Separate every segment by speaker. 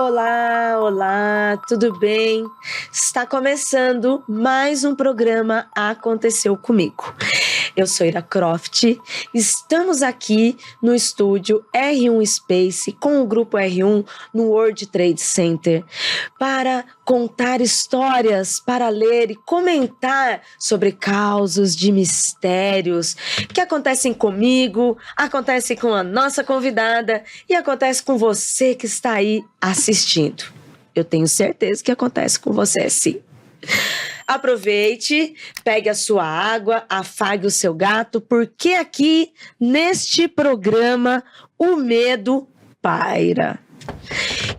Speaker 1: Olá, olá, tudo bem? Está começando mais um programa Aconteceu Comigo. Eu sou Ira Croft, estamos aqui no estúdio R1 Space com o grupo R1 no World Trade Center para contar histórias, para ler e comentar sobre causos de mistérios que acontecem comigo, acontecem com a nossa convidada e acontece com você que está aí assistindo. Eu tenho certeza que acontece com você, sim. Aproveite, pegue a sua água, afague o seu gato, porque aqui, neste programa, o medo paira.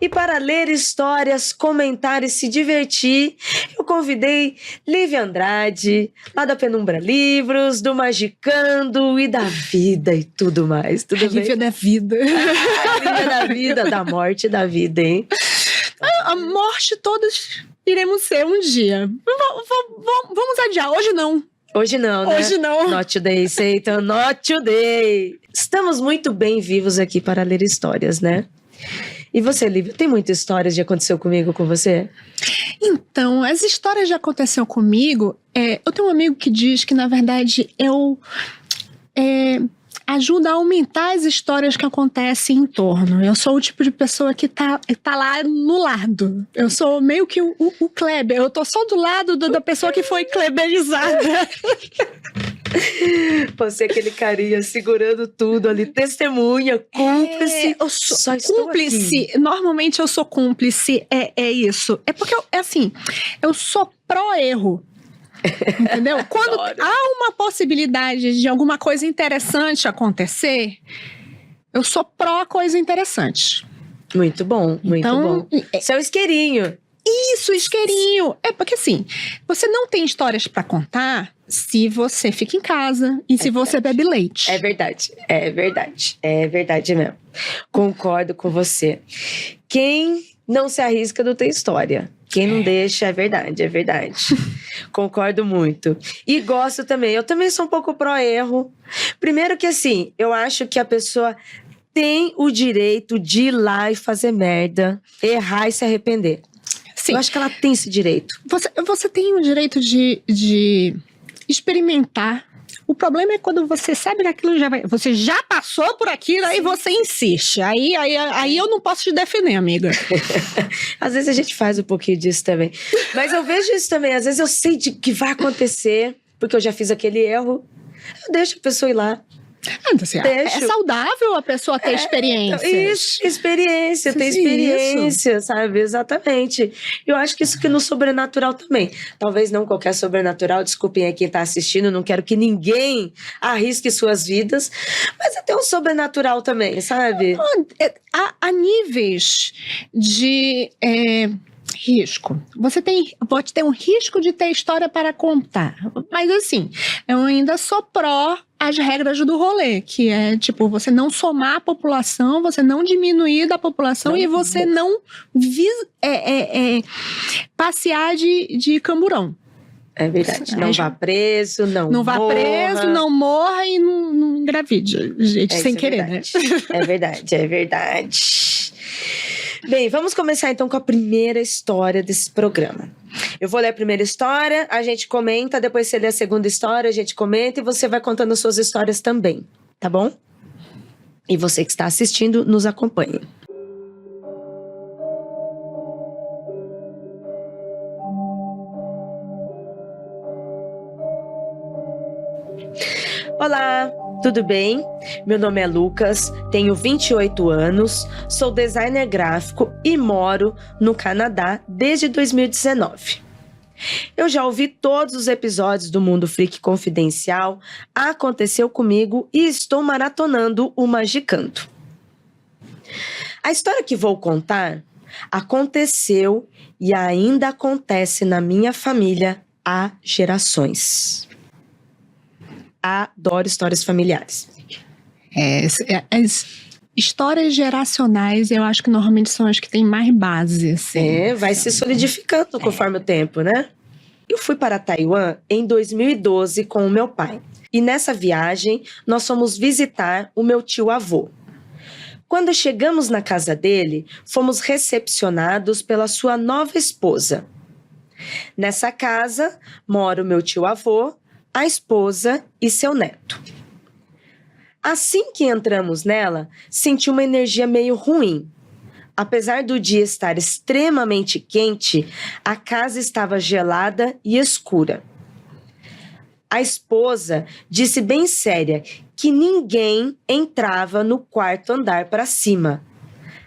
Speaker 1: E para ler histórias, comentar e se divertir, eu convidei Lívia Andrade, lá da Penumbra Livros, do Magicando e da Vida e tudo mais. Tudo bem?
Speaker 2: Lívia da vida.
Speaker 1: Lívia da vida, da morte e da vida, hein?
Speaker 2: A morte todos iremos ser um dia. Vamos adiar. Hoje não.
Speaker 1: Hoje não, né?
Speaker 2: Hoje não.
Speaker 1: Not today, Satan, not today. Estamos muito bem vivos aqui para ler histórias, né? E você, Lívia, tem muitas histórias de aconteceu comigo com você?
Speaker 2: Então, as histórias de aconteceu comigo, eu tenho um amigo que diz que, na verdade, ajuda a aumentar as histórias que acontecem em torno. Eu sou o tipo de pessoa que tá lá no lado. Eu sou meio que o Kleber. Eu tô só do lado da pessoa que foi kleberizada.
Speaker 1: Você, aquele carinha segurando tudo ali, testemunha, cúmplice.
Speaker 2: Eu sou
Speaker 1: só estou
Speaker 2: cúmplice.
Speaker 1: aqui.
Speaker 2: Normalmente eu sou cúmplice. É isso. É porque, eu sou pró-erro. Entendeu? Quando há uma possibilidade de alguma coisa interessante acontecer, eu sou pró-coisa interessante.
Speaker 1: Muito bom, muito
Speaker 2: então,
Speaker 1: bom. Seu isqueirinho.
Speaker 2: Isso, isqueirinho. É porque assim, você não tem histórias pra contar se você fica em casa e se você bebe leite.
Speaker 1: É verdade mesmo. Concordo com você. Quem não se arrisca não tem história. Quem não deixa, é verdade. Concordo muito. E gosto também. Eu também sou um pouco pró-erro. Primeiro que assim, eu acho que a pessoa tem o direito de ir lá e fazer merda, errar e se arrepender.
Speaker 2: Sim.
Speaker 1: Eu acho que ela tem esse direito.
Speaker 2: Você tem o direito de experimentar. O problema é quando você sabe que aquilo você já passou por aquilo, aí você insiste. Aí eu não posso te defender, amiga.
Speaker 1: Às vezes a gente faz um pouquinho disso também. Mas eu vejo isso também. Às vezes eu sei de que vai acontecer, porque eu já fiz aquele erro. Eu deixo a pessoa ir lá.
Speaker 2: É saudável a pessoa ter experiência.
Speaker 1: Isso, experiência, ter experiência, sabe? Exatamente. Eu acho que isso que no sobrenatural também. Talvez não qualquer sobrenatural, desculpem aí quem tá assistindo, não quero que ninguém arrisque suas vidas, mas até um sobrenatural também, sabe?
Speaker 2: Há níveis de risco. Você pode ter um risco de ter história para contar. Mas assim, eu ainda sou pró as regras do rolê, que é tipo, você não somar a população, você não diminuir da população e você não passear de camburão.
Speaker 1: É verdade. Não vá preso, não
Speaker 2: vá preso, não morra e não engravide, gente, sem querer,
Speaker 1: verdade.
Speaker 2: né?
Speaker 1: É verdade. Bem, vamos começar então com a primeira história desse programa. Eu vou ler a primeira história, a gente comenta, depois você lê a segunda história, a gente comenta e você vai contando suas histórias também, tá bom? E você que está assistindo, nos acompanhe. Olá, tudo bem? Meu nome é Lucas, tenho 28 anos, sou designer gráfico e moro no Canadá desde 2019. Eu já ouvi todos os episódios do Mundo Freak Confidencial, aconteceu comigo e estou maratonando o Magicando. A história que vou contar aconteceu e ainda acontece na minha família há gerações. Adoro histórias familiares.
Speaker 2: As histórias geracionais, eu acho que normalmente são as que têm mais base. Assim.
Speaker 1: Vai se solidificando conforme o tempo, né? Eu fui para Taiwan em 2012 com o meu pai. E nessa viagem, nós fomos visitar o meu tio-avô. Quando chegamos na casa dele, fomos recepcionados pela sua nova esposa. Nessa casa mora o meu tio-avô, a esposa e seu neto. Assim que entramos nela, senti uma energia meio ruim. Apesar do dia estar extremamente quente, a casa estava gelada e escura. A esposa disse bem séria que ninguém entrava no quarto andar para cima.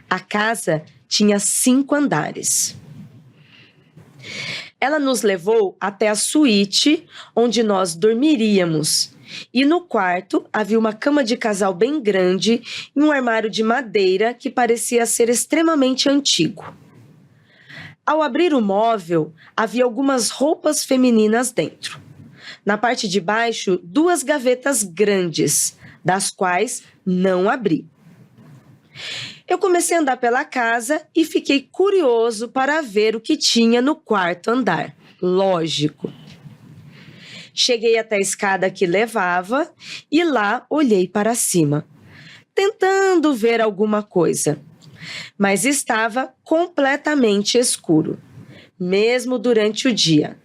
Speaker 1: A casa tinha 5 andares. Ela nos levou até a suíte onde nós dormiríamos. E no quarto havia uma cama de casal bem grande e um armário de madeira que parecia ser extremamente antigo. Ao abrir o móvel, havia algumas roupas femininas dentro. Na parte de baixo, 2 gavetas grandes, das quais não abri. Eu comecei a andar pela casa e fiquei curioso para ver o que tinha no quarto andar. Lógico. Cheguei até a escada que levava e lá olhei para cima, tentando ver alguma coisa. Mas estava completamente escuro, mesmo durante o dia.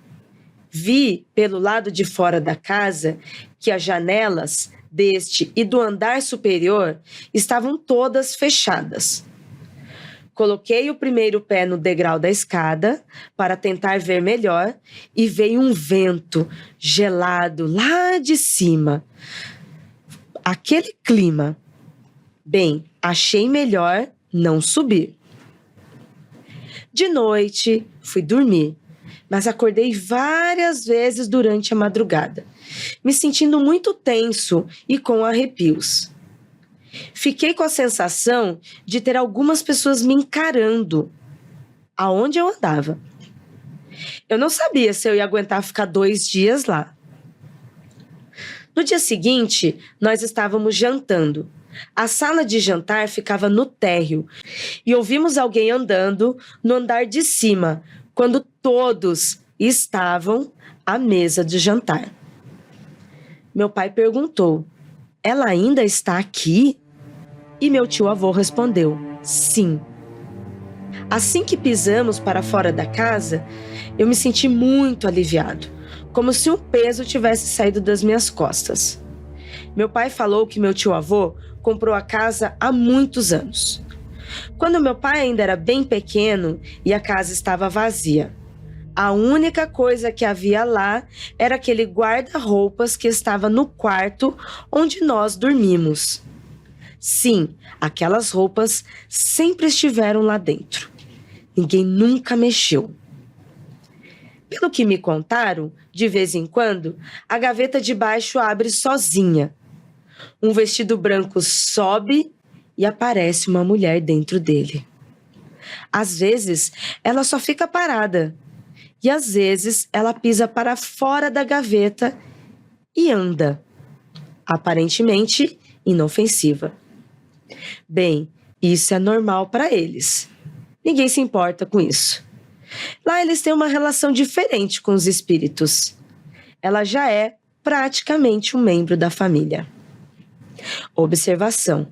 Speaker 1: Vi, pelo lado de fora da casa, que as janelas deste e do andar superior estavam todas fechadas. Coloquei o primeiro pé no degrau da escada para tentar ver melhor e veio um vento gelado lá de cima. Aquele clima. Bem, achei melhor não subir. De noite, fui dormir, mas acordei várias vezes durante a madrugada, me sentindo muito tenso e com arrepios. Fiquei com a sensação de ter algumas pessoas me encarando aonde eu andava. Eu não sabia se eu ia aguentar ficar 2 dias lá. No dia seguinte, nós estávamos jantando. A sala de jantar ficava no térreo e ouvimos alguém andando no andar de cima, quando todos estavam à mesa de jantar. Meu pai perguntou: "Ela ainda está aqui?" E meu tio-avô respondeu: "Sim." Assim que pisamos para fora da casa, eu me senti muito aliviado, como se um peso tivesse saído das minhas costas. Meu pai falou que meu tio-avô comprou a casa há muitos anos, quando meu pai ainda era bem pequeno e a casa estava vazia. A única coisa que havia lá era aquele guarda-roupas que estava no quarto onde nós dormimos. Sim, aquelas roupas sempre estiveram lá dentro. Ninguém nunca mexeu. Pelo que me contaram, de vez em quando, a gaveta de baixo abre sozinha. Um vestido branco sobe e aparece uma mulher dentro dele. Às vezes, ela só fica parada. E às vezes, ela pisa para fora da gaveta e anda, aparentemente inofensiva. Bem, isso é normal para eles. Ninguém se importa com isso. Lá eles têm uma relação diferente com os espíritos. Ela já é praticamente um membro da família. Observação: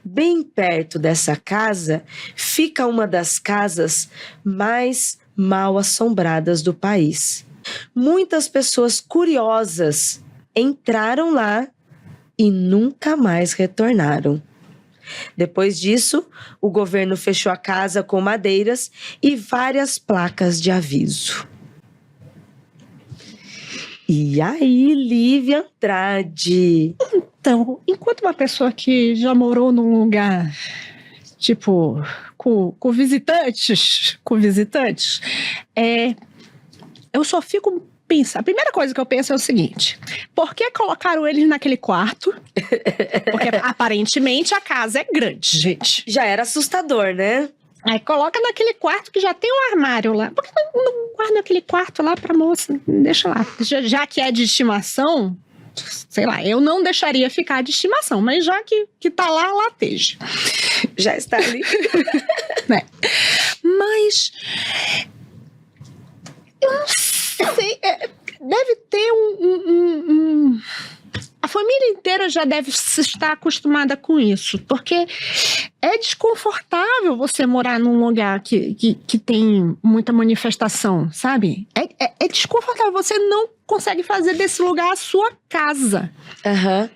Speaker 1: bem perto dessa casa fica uma das casas mais mal assombradas do país. Muitas pessoas curiosas entraram lá e nunca mais retornaram. Depois disso, o governo fechou a casa com madeiras e várias placas de aviso. E aí, Lívia Andrade?
Speaker 2: Então, enquanto uma pessoa que já morou num lugar, tipo, com visitantes, eu só fico pensando. A primeira coisa que eu penso é o seguinte: por que colocaram eles naquele quarto? Porque aparentemente a casa é grande, gente.
Speaker 1: Já era assustador, né?
Speaker 2: Aí coloca naquele quarto que já tem um armário lá. Por que não guarda aquele quarto lá pra moça? Deixa lá. Já que é de estimação, sei lá, eu não deixaria ficar de estimação, mas já que tá lá, lá esteja.
Speaker 1: Já está ali.
Speaker 2: Né? Mas eu não sei, deve ter família inteira já deve estar acostumada com isso, porque é desconfortável você morar num lugar que tem muita manifestação, sabe? É desconfortável, você não consegue fazer desse lugar a sua casa.
Speaker 1: Aham.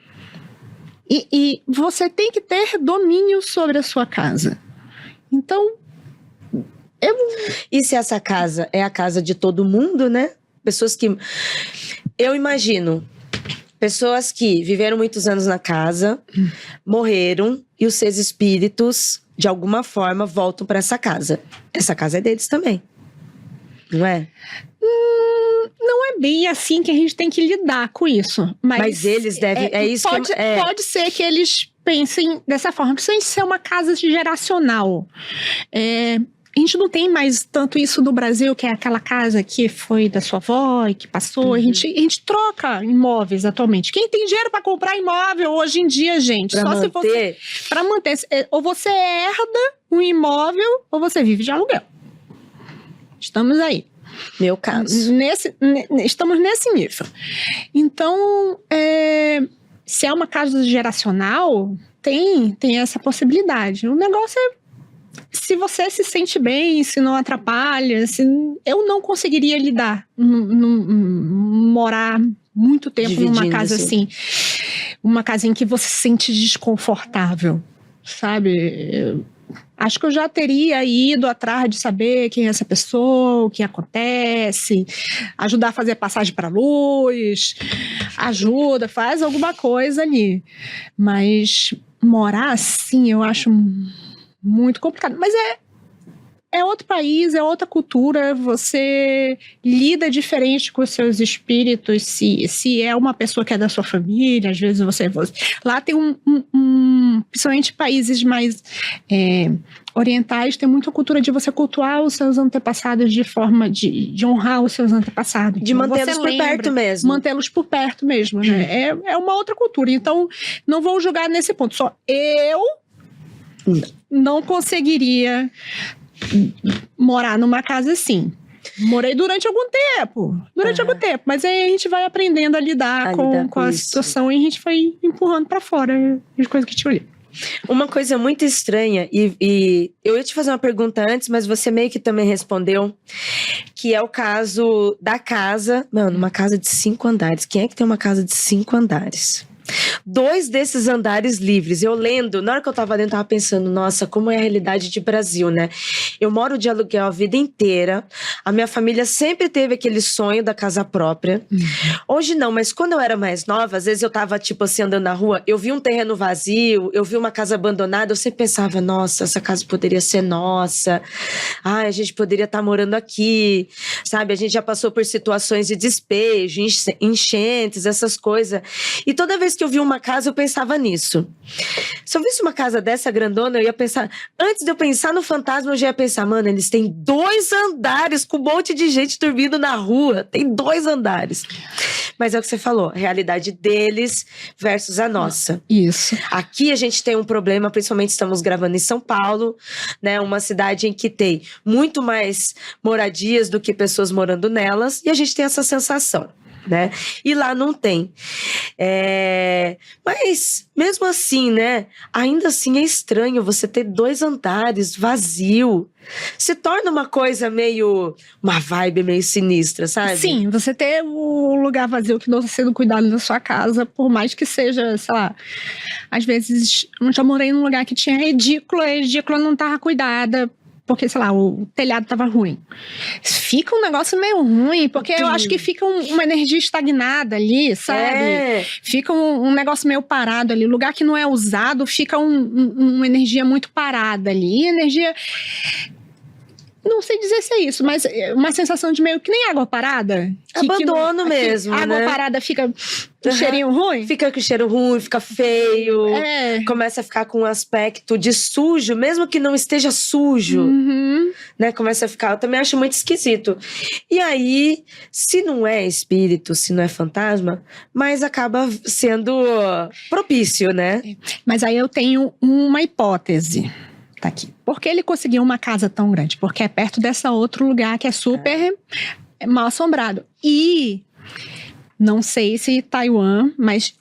Speaker 2: E você tem que ter domínio sobre a sua casa. Então,
Speaker 1: E se essa casa é a casa de todo mundo, né? Pessoas que... Eu imagino... Pessoas que viveram muitos anos na casa, morreram, e os seus espíritos, de alguma forma, voltam para essa casa. Essa casa é deles também. Não é?
Speaker 2: não é bem assim que a gente tem que lidar com isso. Mas
Speaker 1: eles devem... É isso
Speaker 2: pode ser que eles pensem dessa forma. Precisa ser uma casa geracional. A gente não tem mais tanto isso no Brasil, que é aquela casa que foi da sua avó e que passou. A gente troca imóveis atualmente. Quem tem dinheiro para comprar imóvel hoje em dia, gente?
Speaker 1: Pra
Speaker 2: só
Speaker 1: manter.
Speaker 2: se você... Para manter. Ou você herda um imóvel, ou você vive de aluguel. Estamos aí.
Speaker 1: Meu caso.
Speaker 2: Estamos nesse nível. Então, se é uma casa geracional, tem essa possibilidade. O negócio é se você se sente bem, se não atrapalha, eu não conseguiria lidar, morar muito tempo
Speaker 1: Dividindo,
Speaker 2: numa casa assim. Uma casa em que você se sente desconfortável, sabe? Acho que eu já teria ido atrás de saber quem é essa pessoa, o que acontece, ajudar a fazer passagem para luz, faz alguma coisa ali. Mas morar assim, eu acho muito complicado. Mas é outro país, é outra cultura, você lida diferente com os seus espíritos, se é uma pessoa que é da sua família, às vezes você... Lá tem principalmente países mais orientais, tem muita cultura de você cultuar os seus antepassados de forma de honrar os seus antepassados.
Speaker 1: De mantê-los por perto mesmo.
Speaker 2: Mantê-los por perto mesmo, né? É uma outra cultura, então não vou julgar nesse ponto, só eu não conseguiria morar numa casa assim. Morei durante algum tempo. Mas aí a gente vai aprendendo a lidar com a situação e a gente vai empurrando pra fora as coisas que tinha ali.
Speaker 1: Uma coisa muito estranha, e eu ia te fazer uma pergunta antes, mas você meio que também respondeu, que é o caso da casa. Mano, uma casa de 5 andares. Quem é que tem uma casa de 5 andares? 2 desses andares livres. Eu lendo, na hora que eu tava lendo, eu tava pensando, nossa, como é a realidade de Brasil, né? Eu moro de aluguel a vida inteira. A minha família sempre teve aquele sonho da casa própria. Hoje não, mas quando eu era mais nova, às vezes eu tava, tipo assim, andando na rua, eu vi um terreno vazio, eu vi uma casa abandonada, eu sempre pensava, nossa, essa casa poderia ser nossa. Ai, a gente poderia estar morando aqui, sabe? A gente já passou por situações de despejo, enchentes, essas coisas. E toda vez que eu vi uma casa, eu pensava nisso. Se eu visse uma casa dessa grandona, eu ia pensar... Antes de eu pensar no fantasma, eu já ia pensar, mano, eles têm 2 andares com um monte de gente dormindo na rua. Tem 2 andares. Mas é o que você falou, a realidade deles versus a nossa.
Speaker 2: Isso.
Speaker 1: Aqui a gente tem um problema, principalmente estamos gravando em São Paulo, né? Uma cidade em que tem muito mais moradias do que pessoas morando nelas. E a gente tem essa sensação, né? E lá não tem. Mas mesmo assim, né? Ainda assim é estranho você ter 2 andares vazio. Se torna uma coisa meio... Uma vibe meio sinistra, sabe?
Speaker 2: Sim, você ter o lugar vazio que não está sendo cuidado na sua casa, por mais que seja, sei lá... Às vezes, eu já morei num lugar que tinha edícula, a edícula não estava cuidada, porque, sei lá, o telhado tava ruim. Fica um negócio meio ruim, porque eu acho que fica uma energia estagnada ali, sabe? Fica um negócio meio parado ali. O lugar que não é usado, fica uma energia muito parada ali. Energia... Não sei dizer se é isso, mas uma sensação de meio que nem água parada.
Speaker 1: Abandono mesmo, né?
Speaker 2: Água parada fica com cheirinho ruim.
Speaker 1: Fica com cheiro ruim, fica feio. Começa a ficar com um aspecto de sujo, mesmo que não esteja sujo. Né? Começa a ficar... Eu também acho muito esquisito. E aí, se não é espírito, se não é fantasma, mas acaba sendo propício, né?
Speaker 2: Mas aí eu tenho uma hipótese. Tá aqui. Por que ele conseguiu uma casa tão grande? Porque é perto dessa outro lugar que é super mal assombrado. E Não sei se Taiwan, mas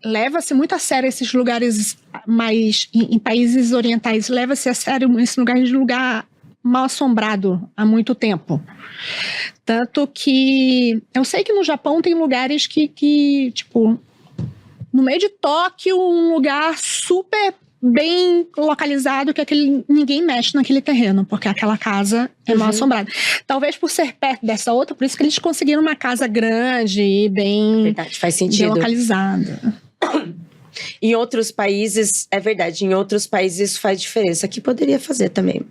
Speaker 2: leva-se muito a sério esses lugares mais... Em países orientais, leva-se a sério esse lugar mal assombrado há muito tempo. Tanto que... Eu sei que no Japão tem lugares que tipo... No meio de Tóquio, um lugar super bem localizado, que ninguém mexe naquele terreno, porque aquela casa é mal assombrada. Talvez por ser perto dessa outra, por isso que eles conseguiram uma casa grande e bem,
Speaker 1: Verdade, faz sentido.
Speaker 2: bem localizada.
Speaker 1: Em outros países, é verdade, em outros países isso faz diferença. Aqui poderia fazer também.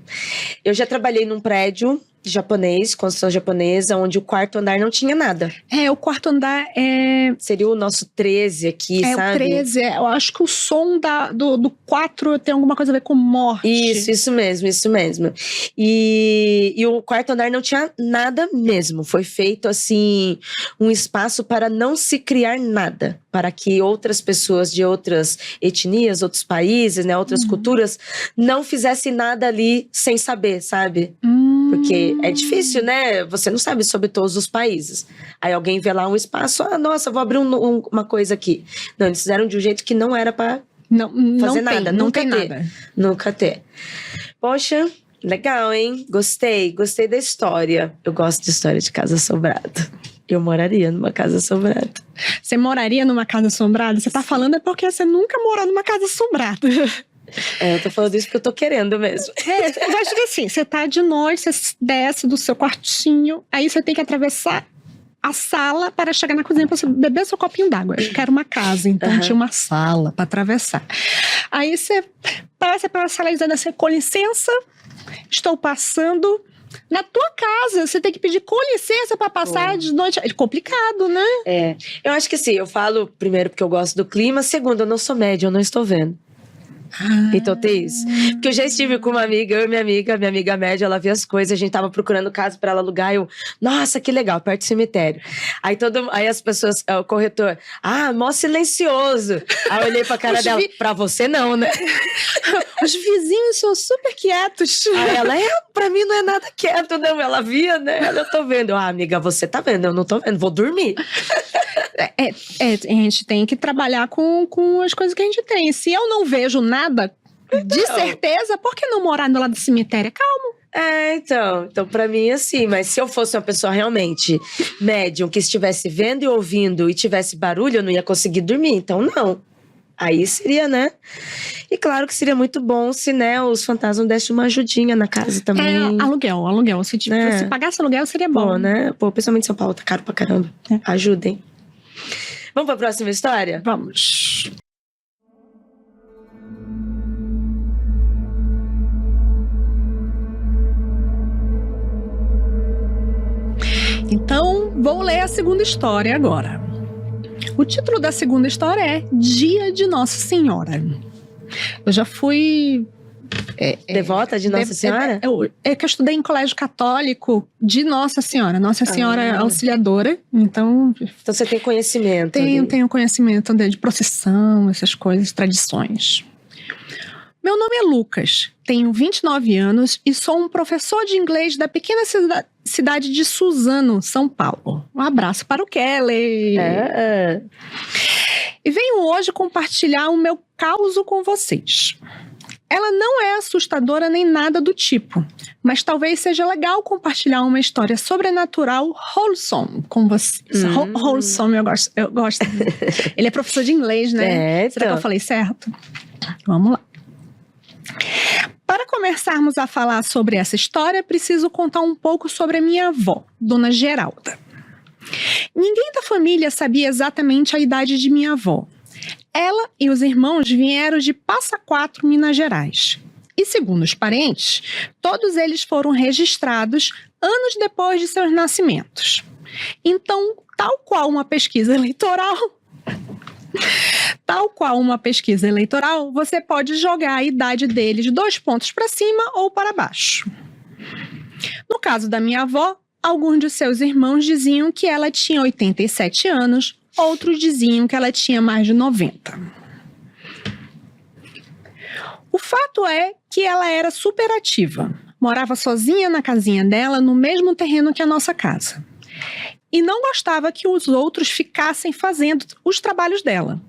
Speaker 1: Eu já trabalhei num prédio japonês, construção japonesa, onde o quarto andar não tinha nada.
Speaker 2: O quarto andar
Speaker 1: Seria o nosso 13 aqui, sabe?
Speaker 2: O 13, eu acho que o som do 4 tem alguma coisa a ver com morte.
Speaker 1: Isso mesmo. E o quarto andar não tinha nada mesmo. Foi feito, assim, um espaço para não se criar nada. Para que outras pessoas de outras etnias, outros países, né, outras culturas, não fizessem nada ali sem saber, sabe? Porque é difícil, né? Você não sabe sobre todos os países. Aí alguém vê lá um espaço, nossa, vou abrir uma coisa aqui. Não, eles fizeram de um jeito que não era pra fazer nada. Nunca ter. Poxa, legal, hein? Gostei da história. Eu gosto de história de casa assombrada. Eu moraria numa casa assombrada.
Speaker 2: Você moraria numa casa assombrada? Você tá falando é porque você nunca morou numa casa assombrada.
Speaker 1: Eu tô falando isso porque eu tô querendo mesmo.
Speaker 2: Eu gosto de assim, você tá de noite, você desce do seu quartinho, aí você tem que atravessar a sala para chegar na cozinha para você beber seu copinho d'água. Eu quero uma casa, então tinha uma sala para atravessar. Aí você passa pela sala dizendo assim, com licença, estou passando na tua casa. Você tem que pedir com licença para passar de noite. É complicado, né?
Speaker 1: Eu acho que assim, eu falo primeiro porque eu gosto do clima, segundo, eu não sou média, eu não estou vendo. Então tem isso. Porque eu já estive com uma amiga, eu e minha amiga média, ela via as coisas, a gente tava procurando casa pra ela alugar, eu, nossa, que legal, perto do cemitério. Aí as pessoas, o corretor, mó silencioso. Aí eu olhei pra cara dela, pra você não, né?
Speaker 2: Os vizinhos são super quietos.
Speaker 1: Aí ela, pra mim não é nada quieto, não. Ela via, né? Eu tô vendo. Amiga, você tá vendo, eu não tô vendo, vou dormir.
Speaker 2: A gente tem que trabalhar com as coisas que a gente tem. Se eu não vejo nada, de certeza, por que não morar do lado do cemitério? Calmo.
Speaker 1: Então pra mim assim, mas se eu fosse uma pessoa realmente médium, que estivesse vendo e ouvindo e tivesse barulho, eu não ia conseguir dormir, então não. Aí seria, né? E claro que seria muito bom se, né, os fantasmas dessem uma ajudinha na casa também.
Speaker 2: Aluguel. Se pagasse aluguel, seria bom.
Speaker 1: Né? Principalmente em São Paulo, tá caro pra caramba. Ajudem. Vamos pra próxima história?
Speaker 2: Vamos. Então, vou ler a segunda história agora. O título da segunda história é Dia de Nossa Senhora. Eu já fui...
Speaker 1: devota de Nossa Senhora?
Speaker 2: É que eu estudei em colégio católico de Nossa Senhora. Nossa Senhora Auxiliadora. Então
Speaker 1: você tem conhecimento?
Speaker 2: Tenho conhecimento de procissão, essas coisas, tradições. Meu nome é Lucas, tenho 29 anos e sou um professor de inglês da pequena cidade de Suzano, São Paulo. Um abraço para o Kelly. E venho hoje compartilhar o meu caso com vocês. Ela não é assustadora nem nada do tipo, mas talvez seja legal compartilhar uma história sobrenatural wholesome com vocês. Wholesome, eu gosto. Ele é professor de inglês, né? Será que eu falei certo? Vamos lá. Para começarmos a falar sobre essa história, preciso contar um pouco sobre a minha avó, Dona Geralda. Ninguém da família sabia exatamente a idade de minha avó. Ela e os irmãos vieram de Passa Quatro, Minas Gerais. E segundo os parentes, todos eles foram registrados anos depois de seus nascimentos. Então, tal qual uma pesquisa eleitoral, você pode jogar a idade deles 2 pontos para cima ou para baixo. No caso da minha avó, alguns de seus irmãos diziam que ela tinha 87 anos, outros diziam que ela tinha mais de 90. O fato é que ela era super ativa. Morava sozinha na casinha dela, no mesmo terreno que a nossa casa. e não gostava que os outros ficassem fazendo os trabalhos dela.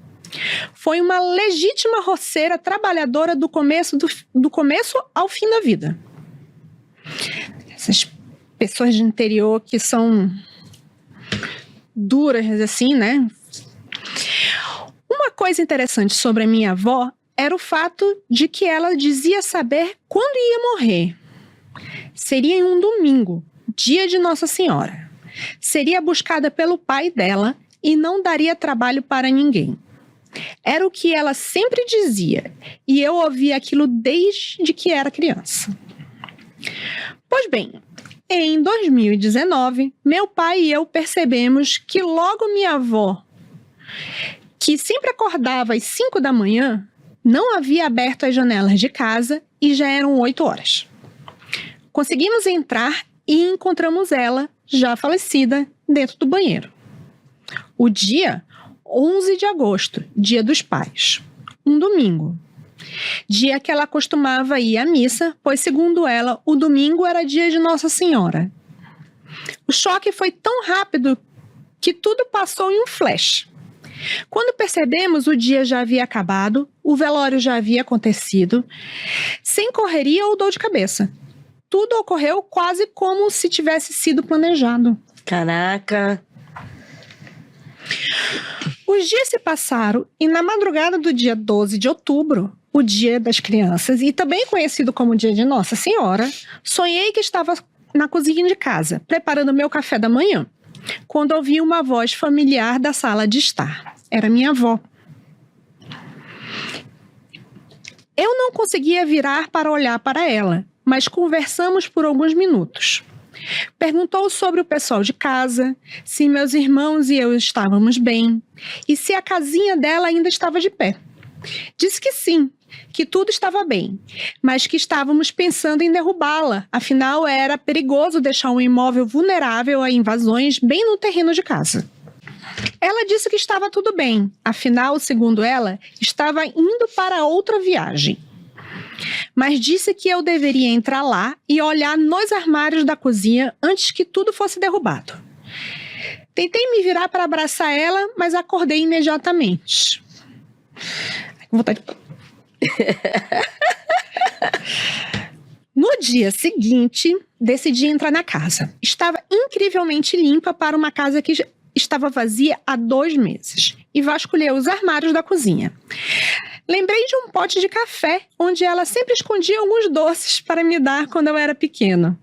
Speaker 2: Foi uma legítima roceira trabalhadora do começo ao fim da vida. Essas pessoas de interior que são duras, assim, né? Uma coisa interessante sobre a minha avó era o fato de que ela dizia saber quando ia morrer. Seria em um domingo, dia de Nossa Senhora. Seria buscada pelo pai dela e não daria trabalho para ninguém. Era o que ela sempre dizia, e eu ouvia aquilo desde que era criança. Pois bem, em 2019, meu pai e eu percebemos que logo minha avó, que sempre acordava às 5 da manhã, não havia aberto as janelas de casa e já eram 8 horas. Conseguimos entrar e encontramos ela, já falecida, dentro do banheiro. O dia 11 de agosto, dia dos pais, um domingo. Dia que ela costumava ir à missa, pois, segundo ela, o domingo era dia de Nossa Senhora. O choque foi tão rápido que tudo passou em um flash. Quando percebemos, o dia já havia acabado, o velório já havia acontecido, sem correria ou dor de cabeça. Tudo ocorreu quase como se tivesse sido planejado.
Speaker 1: Caraca!
Speaker 2: Os dias se passaram e na madrugada do dia 12 de outubro, o dia das crianças, e também conhecido como dia de Nossa Senhora, sonhei que estava na cozinha de casa, preparando meu café da manhã, quando ouvi uma voz familiar da sala de estar. Era minha avó. Eu não conseguia virar para olhar para ela, mas conversamos por alguns minutos. Perguntou sobre o pessoal de casa, se meus irmãos e eu estávamos bem, e se a casinha dela ainda estava de pé. Disse que sim, que tudo estava bem, mas que estávamos pensando em derrubá-la, afinal era perigoso deixar um imóvel vulnerável a invasões bem no terreno de casa. Ela disse que estava tudo bem, afinal, segundo ela, estava indo para outra viagem. Mas disse que eu deveria entrar lá e olhar nos armários da cozinha antes que tudo fosse derrubado. Tentei me virar para abraçar ela, mas acordei imediatamente. Vontade de... No dia seguinte, decidi entrar na casa. Estava incrivelmente limpa para uma casa que estava vazia há 2 meses. E vasculhei os armários da cozinha. Lembrei de um pote de café, onde ela sempre escondia alguns doces para me dar quando eu era pequena.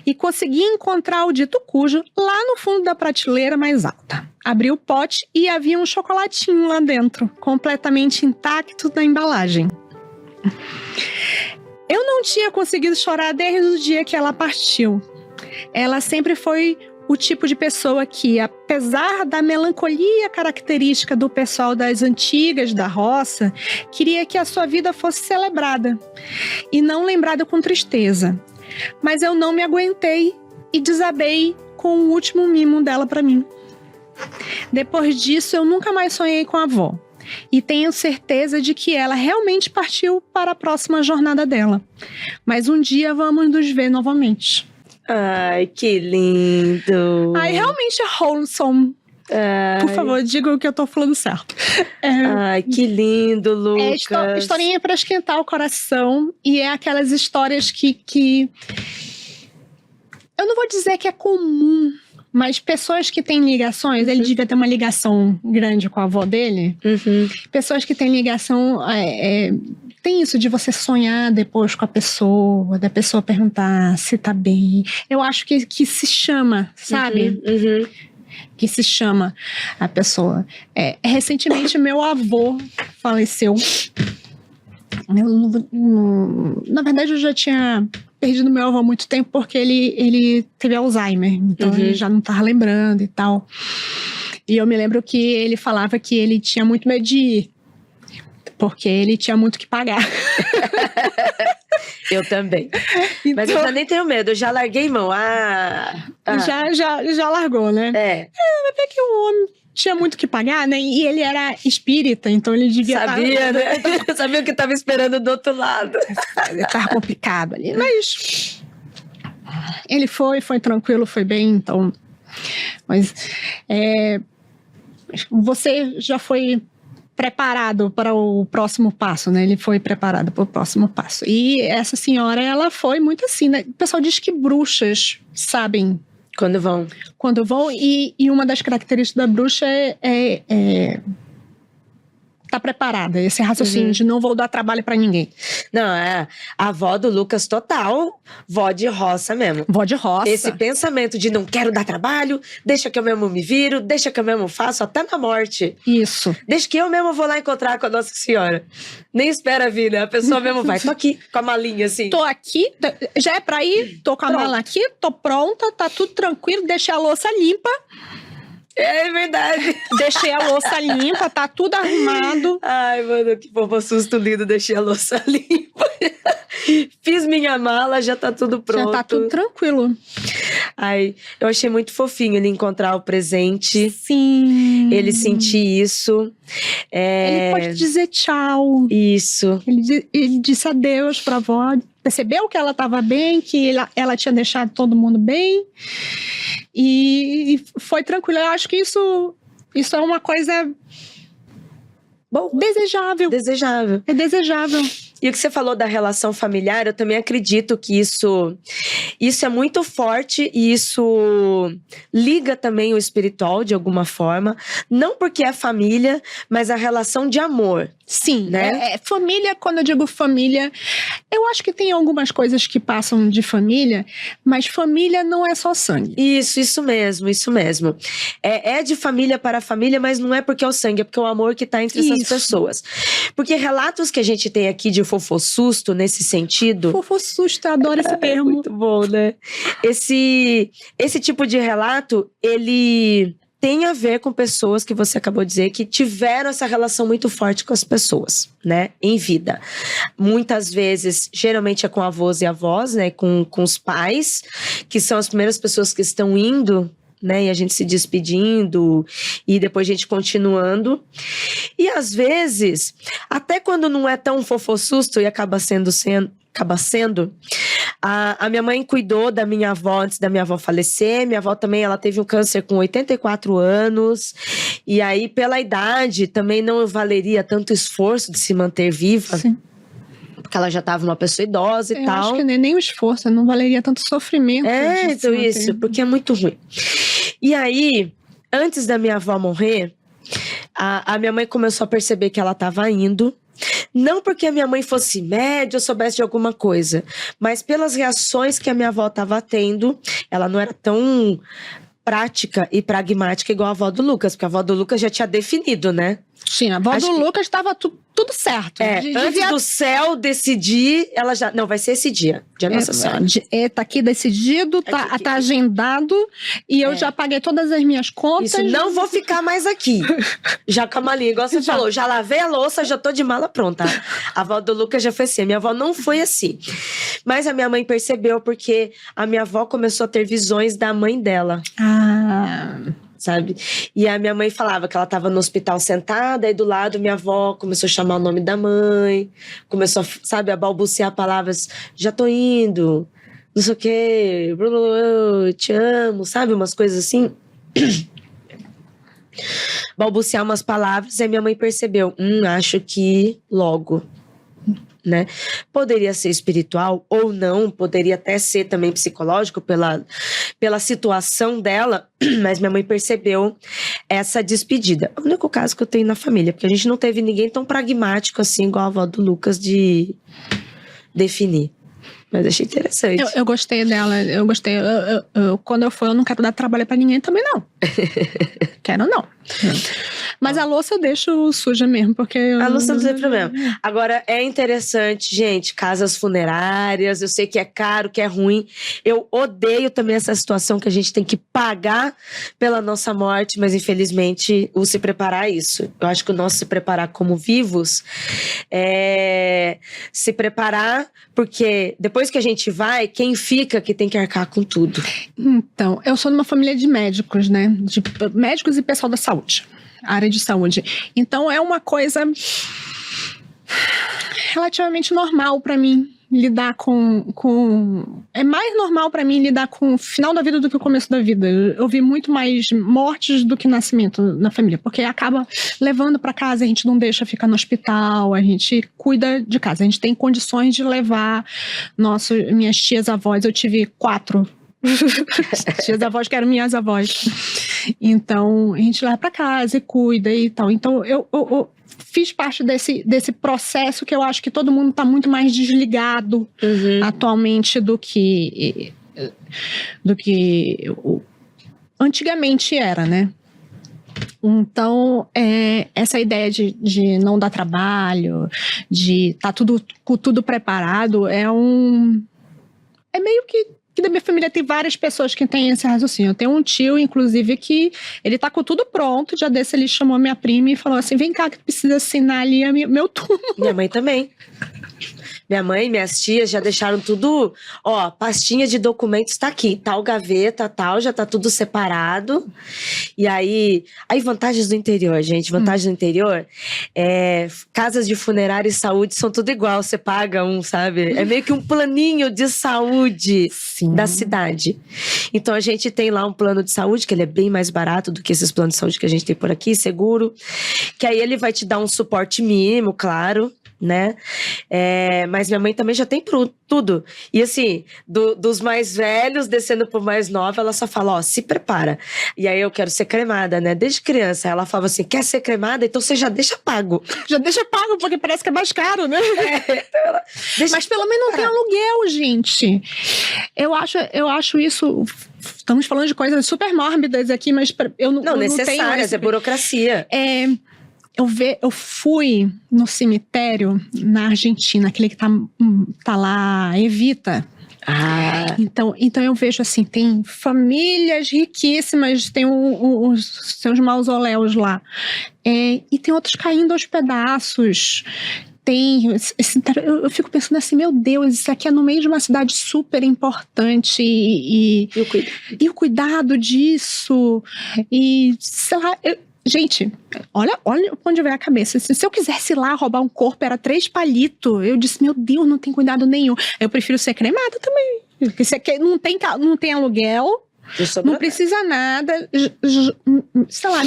Speaker 2: E consegui encontrar o dito cujo lá no fundo da prateleira mais alta. Abri o pote e havia um chocolatinho lá dentro, completamente intacto na embalagem. Eu não tinha conseguido chorar desde o dia que ela partiu. Ela sempre foi o tipo de pessoa que, apesar da melancolia característica do pessoal das antigas, da roça, queria que a sua vida fosse celebrada e não lembrada com tristeza. Mas eu não me aguentei e desabei com o último mimo dela para mim. Depois disso, eu nunca mais sonhei com a avó. E tenho certeza de que ela realmente partiu para a próxima jornada dela. Mas um dia vamos nos ver novamente.
Speaker 1: Ai, que lindo!
Speaker 2: Ai, realmente é wholesome.
Speaker 1: Ai.
Speaker 2: Por favor, diga o que eu tô falando certo.
Speaker 1: Ai, que lindo, Lucas.
Speaker 2: É historinha para esquentar o coração. E é aquelas histórias que... Eu não vou dizer que é comum, mas pessoas que têm ligações... Ele devia ter uma ligação grande com a avó dele.
Speaker 1: Uhum.
Speaker 2: Pessoas que têm ligação... Tem isso de você sonhar depois com a pessoa, da pessoa perguntar se tá bem. Eu acho que se chama, sabe?
Speaker 1: Uhum.
Speaker 2: Que se chama a pessoa. Recentemente, meu avô faleceu. Na verdade, eu já tinha perdido meu avô há muito tempo, porque ele teve Alzheimer. Então, ele já não tava lembrando e tal. E eu me lembro que ele falava que ele tinha muito medo de ir, porque ele tinha muito que pagar.
Speaker 1: Eu também. Então, mas eu já nem tenho medo, eu já larguei mão.
Speaker 2: Já largou, né? Até que o homem tinha muito que pagar, né? E ele era espírita, então ele devia...
Speaker 1: Sabia, né? Sabia o que estava esperando do outro lado.
Speaker 2: Tava complicado ali, mas... Ele foi tranquilo, foi bem, então... Mas você já foi preparado para o próximo passo, né? Ele foi preparado para o próximo passo. E essa senhora, ela foi muito assim, né? O pessoal diz que bruxas sabem
Speaker 1: Quando vão.
Speaker 2: e uma das características da bruxa tá preparada, esse raciocínio de não vou dar trabalho pra ninguém.
Speaker 1: Não, a avó do Lucas total, vó de roça mesmo.
Speaker 2: Vó de roça.
Speaker 1: Esse pensamento de não quero dar trabalho, deixa que eu mesmo me viro, deixa que eu mesmo faço até na morte.
Speaker 2: Isso.
Speaker 1: Deixa que eu mesmo vou lá encontrar com a Nossa Senhora. Nem espera vir, né? A pessoa mesmo vai. Tô aqui, com a malinha assim.
Speaker 2: Tô aqui, já é pra ir, tô com a mala aqui, tô pronta, tá tudo tranquilo, deixei a louça limpa.
Speaker 1: É verdade.
Speaker 2: Deixei a louça limpa, tá tudo arrumado.
Speaker 1: Ai, mano, que povo susto lindo, deixei a louça limpa. Fiz minha mala, já tá tudo pronto.
Speaker 2: Já tá tudo tranquilo.
Speaker 1: Ai, eu achei muito fofinho ele encontrar o presente.
Speaker 2: Sim.
Speaker 1: Ele sentir isso.
Speaker 2: Ele pode dizer tchau.
Speaker 1: Isso.
Speaker 2: Ele disse adeus pra avó. Percebeu que ela estava bem, que ela tinha deixado todo mundo bem. E foi tranquilo. Eu acho que isso é uma coisa
Speaker 1: bom,
Speaker 2: desejável.
Speaker 1: Desejável.
Speaker 2: É desejável.
Speaker 1: E o que você falou da relação familiar, eu também acredito que isso é muito forte e isso liga também o espiritual de alguma forma. Não porque é família, mas a relação de amor.
Speaker 2: Sim,
Speaker 1: né?
Speaker 2: Família, quando eu digo família, eu acho que tem algumas coisas que passam de família, mas família não é só sangue.
Speaker 1: Isso mesmo. É de família para família, mas não é porque é o sangue, é porque é o amor que tá entre essas pessoas. Porque relatos que a gente tem aqui de fofossusto nesse sentido...
Speaker 2: Fofossusto, eu adoro esse termo.
Speaker 1: Muito bom, né? Esse tipo de relato, ele... tem a ver com pessoas que você acabou de dizer que tiveram essa relação muito forte com as pessoas, né? Em vida. Muitas vezes, geralmente é com avós e avós, né? Com os pais, que são as primeiras pessoas que estão indo, né? E a gente se despedindo e depois a gente continuando. E às vezes, até quando não é tão fofossusto e acaba sendo, a minha mãe cuidou da minha avó antes da minha avó falecer. Minha avó também, ela teve um câncer com 84 anos. E aí, pela idade, também não valeria tanto esforço de se manter viva.
Speaker 2: Sim.
Speaker 1: Porque ela já estava uma pessoa idosa e tal.
Speaker 2: Eu acho que nem o esforço, não valeria tanto sofrimento.
Speaker 1: Então isso, porque é muito ruim. E aí, antes da minha avó morrer, a minha mãe começou a perceber que ela estava indo. Não porque a minha mãe fosse média ou soubesse de alguma coisa, mas pelas reações que a minha avó estava tendo. Ela não era tão prática e pragmática igual a avó do Lucas, porque a avó do Lucas já tinha definido, né?
Speaker 2: Sim, a avó do Lucas estava tudo certo.
Speaker 1: Antes do céu decidir, ela já... Não, vai ser esse dia. Dia Nossa Senhora.
Speaker 2: Tá aqui decidido, tá agendado. E eu já paguei todas as minhas contas.
Speaker 1: Isso, não vou ficar mais aqui. Já com a malinha, igual você falou. Já lavei a louça, já tô de mala pronta. A avó do Lucas já foi assim. A minha avó não foi assim. Mas a minha mãe percebeu, porque a minha avó começou a ter visões da mãe dela. Sabe? E a minha mãe falava que ela estava no hospital sentada, e do lado minha avó começou a chamar o nome da mãe, começou, sabe, a balbuciar palavras, já tô indo, não sei o quê, te amo, sabe, umas coisas assim. Balbuciar umas palavras, e a minha mãe percebeu, acho que logo. Né? Poderia ser espiritual ou não, poderia até ser também psicológico pela situação dela, mas minha mãe percebeu essa despedida. É o único caso que eu tenho na família, porque a gente não teve ninguém tão pragmático assim, igual a avó do Lucas, de definir. Mas achei interessante.
Speaker 2: Eu gostei dela, eu gostei. Quando eu for, eu não quero dar trabalho pra ninguém também, não. Quero, não. Mas a louça eu deixo suja mesmo, porque...
Speaker 1: A louça não tem problema. Agora, é interessante, gente, casas funerárias, eu sei que é caro, que é ruim. Eu odeio também essa situação que a gente tem que pagar pela nossa morte, mas infelizmente, o se preparar é isso. Eu acho que o nosso se preparar como vivos é se preparar, porque depois que a gente vai, quem fica que tem que arcar com tudo.
Speaker 2: Então, eu sou de uma família de médicos, né? De médicos e pessoal da saúde. Área de saúde. Então, é uma coisa relativamente normal para mim. lidar com... É mais normal pra mim lidar com o final da vida do que o começo da vida. Eu vi muito mais mortes do que nascimento na família, porque acaba levando pra casa, a gente não deixa ficar no hospital, a gente cuida de casa, a gente tem condições de levar minhas tias-avós, eu tive 4 tias-avós que eram minhas avós. Então, a gente leva pra casa e cuida e tal. Então, eu fiz parte desse processo que eu acho que todo mundo está muito mais desligado atualmente do que antigamente era, né? Então, essa ideia de não dar trabalho, de estar tudo preparado, é meio que da minha família tem várias pessoas que têm esse raciocínio. Eu tenho um tio, inclusive, que ele tá com tudo pronto. Já desse, ele chamou minha prima e falou assim, vem cá que tu precisa assinar ali meu turno.
Speaker 1: Minha mãe também. Minha mãe e minhas tias já deixaram tudo, pastinha de documentos tá aqui, tal gaveta, tal, já tá tudo separado. E aí vantagens do interior, gente, vantagens do interior, casas de funerária e saúde são tudo igual, você paga sabe? É meio que um planinho de saúde da cidade. Então a gente tem lá um plano de saúde, que ele é bem mais barato do que esses planos de saúde que a gente tem por aqui, seguro, que aí ele vai te dar um suporte mínimo, claro, né? Mas minha mãe também já tem tudo. E assim, dos mais velhos descendo pro mais novo, ela só fala, se prepara. E aí eu quero ser cremada, né? Desde criança. Ela falava assim, quer ser cremada? Então você já deixa pago.
Speaker 2: Já deixa pago, porque parece que é mais caro, né? Mas pelo menos não tem aluguel, gente. Eu acho isso... Estamos falando de coisas super mórbidas aqui, mas eu não
Speaker 1: necessárias,
Speaker 2: tenho
Speaker 1: é burocracia.
Speaker 2: Eu fui no cemitério na Argentina, aquele que tá lá, Evita. Então eu vejo assim, tem famílias riquíssimas, tem os seus mausoléus lá. E tem outros caindo aos pedaços. Eu fico pensando assim, meu Deus, isso aqui é no meio de uma cidade super importante e o cuidado disso. E, sei lá... Gente, olha onde veio a cabeça. Se eu quisesse ir lá roubar um corpo, era 3 palitos. Eu disse, meu Deus, não tem cuidado nenhum. Eu prefiro ser cremada também. Porque você não tem aluguel, não precisa nada. Sei lá.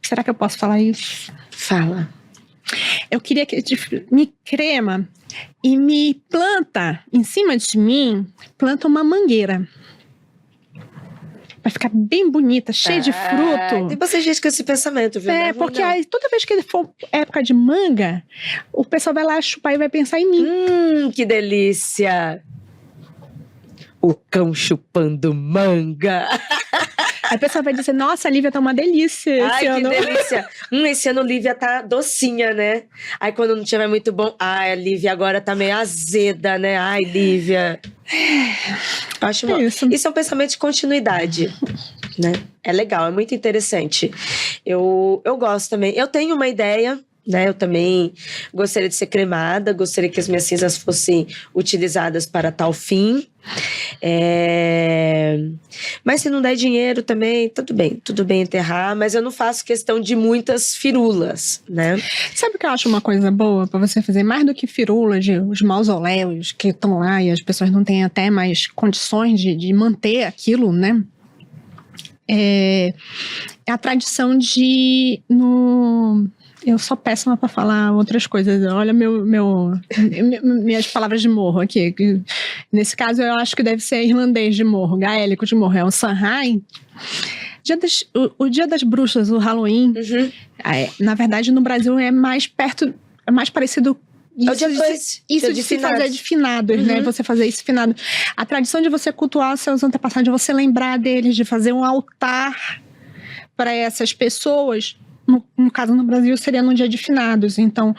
Speaker 2: Será que eu posso falar isso?
Speaker 1: Fala.
Speaker 2: Eu queria que me crema e me planta em cima de mim, planta uma mangueira. Vai ficar bem bonita, cheia de fruto.
Speaker 1: Tem bastante gente com esse pensamento, viu?
Speaker 2: Porque aí, toda vez que for época de manga, o pessoal vai lá chupar e vai pensar em mim.
Speaker 1: Que delícia! O cão chupando manga.
Speaker 2: Aí a pessoa vai dizer, nossa, a Lívia tá uma delícia esse ano.
Speaker 1: Que delícia. Esse ano a Lívia tá docinha, né? Aí quando não tiver muito bom, a Lívia agora tá meio azeda, né? Ai, Lívia. Acho isso é um pensamento de continuidade, né? É legal, é muito interessante. Eu gosto também. Eu tenho uma ideia, né? Eu também gostaria de ser cremada, gostaria que as minhas cinzas fossem utilizadas para tal fim. Mas se não der dinheiro também, tudo bem enterrar, mas eu não faço questão de muitas firulas, né?
Speaker 2: Sabe o que eu acho uma coisa boa pra você fazer? Mais do que firulas, os mausoléus que estão lá e as pessoas não têm até mais condições de manter aquilo, né? É a tradição de... Eu sou péssima para falar outras coisas. Olha minhas palavras de morro aqui. Nesse caso, eu acho que deve ser irlandês de morro, gaélico de morro. É um Samhain. O Dia das Bruxas, o Halloween. Na verdade, no Brasil é mais perto, é mais parecido. Isso de se fazer de finados, né? Você fazer isso finado. A tradição de você cultuar seus antepassados, de você lembrar deles, de fazer um altar para essas pessoas. No caso, no Brasil, seria no dia de finados. Então,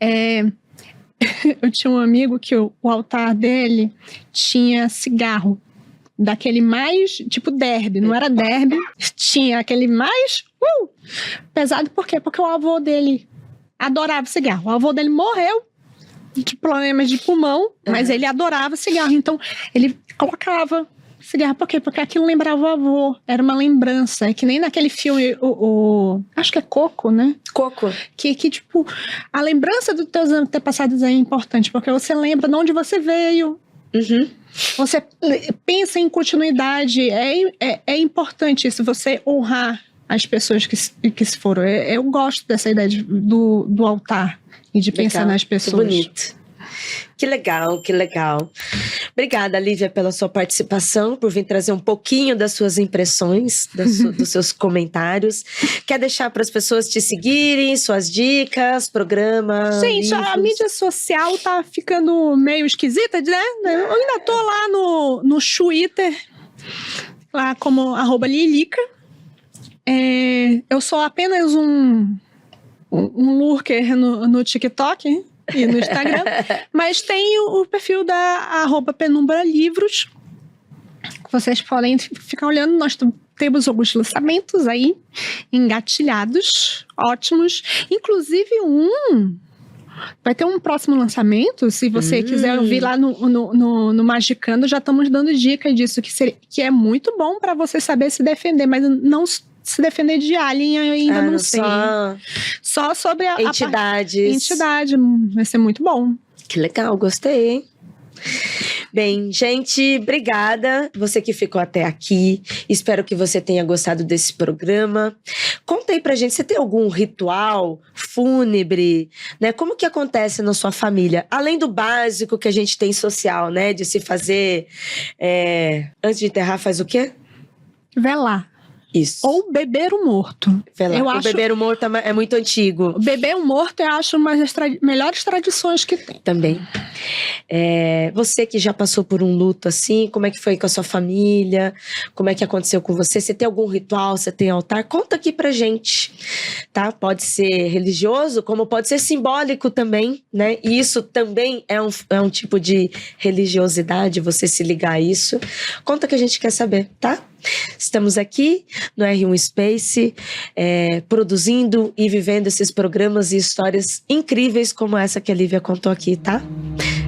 Speaker 2: eu tinha um amigo que o altar dele tinha cigarro. Daquele mais, tipo derby. Não era derby. Tinha aquele mais pesado. Por quê? Porque o avô dele adorava cigarro. O avô dele morreu de problemas de pulmão, mas ele adorava cigarro. Então, ele colocava cigarro. Por quê? Porque aquilo lembrava o avô. Era uma lembrança. É que nem naquele filme, acho que é Coco, né?
Speaker 1: Coco.
Speaker 2: Que tipo, a lembrança dos teus antepassados é importante, porque você lembra de onde você veio.
Speaker 1: Uhum.
Speaker 2: Você pensa em continuidade. É importante isso, você honrar as pessoas que se foram. Eu gosto dessa ideia do altar e de pensar nas pessoas.
Speaker 1: Que bonito. Que legal, que legal. Obrigada, Lívia, pela sua participação, por vir trazer um pouquinho das suas impressões, dos seus comentários. Quer deixar para as pessoas te seguirem, suas dicas, programas?
Speaker 2: Gente, livros? A mídia social tá ficando meio esquisita, né? Eu ainda tô lá no Twitter, lá como @Lilica. Eu sou apenas um lurker no TikTok e no Instagram, mas tem o perfil da @PenumbraLivros, que vocês podem ficar olhando. Nós temos alguns lançamentos aí, engatilhados, ótimos. Inclusive vai ter um próximo lançamento, se você quiser ouvir lá no Magicando, já estamos dando dica disso, que é muito bom para você saber se defender, mas não se defender de alien, eu ainda não sei. Só sobre a entidade. Vai ser muito bom.
Speaker 1: Que legal, gostei, hein? Bem, gente, obrigada. Você que ficou até aqui. Espero que você tenha gostado desse programa. Conta aí pra gente, você tem algum ritual fúnebre, né? Como que acontece na sua família? Além do básico que a gente tem social, né? De se fazer... antes de enterrar, faz o quê?
Speaker 2: Velar.
Speaker 1: Isso.
Speaker 2: Ou beber o morto.
Speaker 1: Beber o morto é muito antigo.
Speaker 2: Beber o morto eu acho uma das melhores tradições que tem.
Speaker 1: Também. Você que já passou por um luto assim, como é que foi com a sua família? Como é que aconteceu com você? Você tem algum ritual? Você tem altar? Conta aqui pra gente, tá? Pode ser religioso, como pode ser simbólico também, né? E isso também é um tipo de religiosidade, você se ligar a isso. Conta que a gente quer saber, tá? Estamos aqui no R1 Space, produzindo e vivendo esses programas e histórias incríveis como essa que a Lívia contou aqui, tá?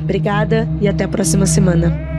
Speaker 1: Obrigada e até a próxima semana.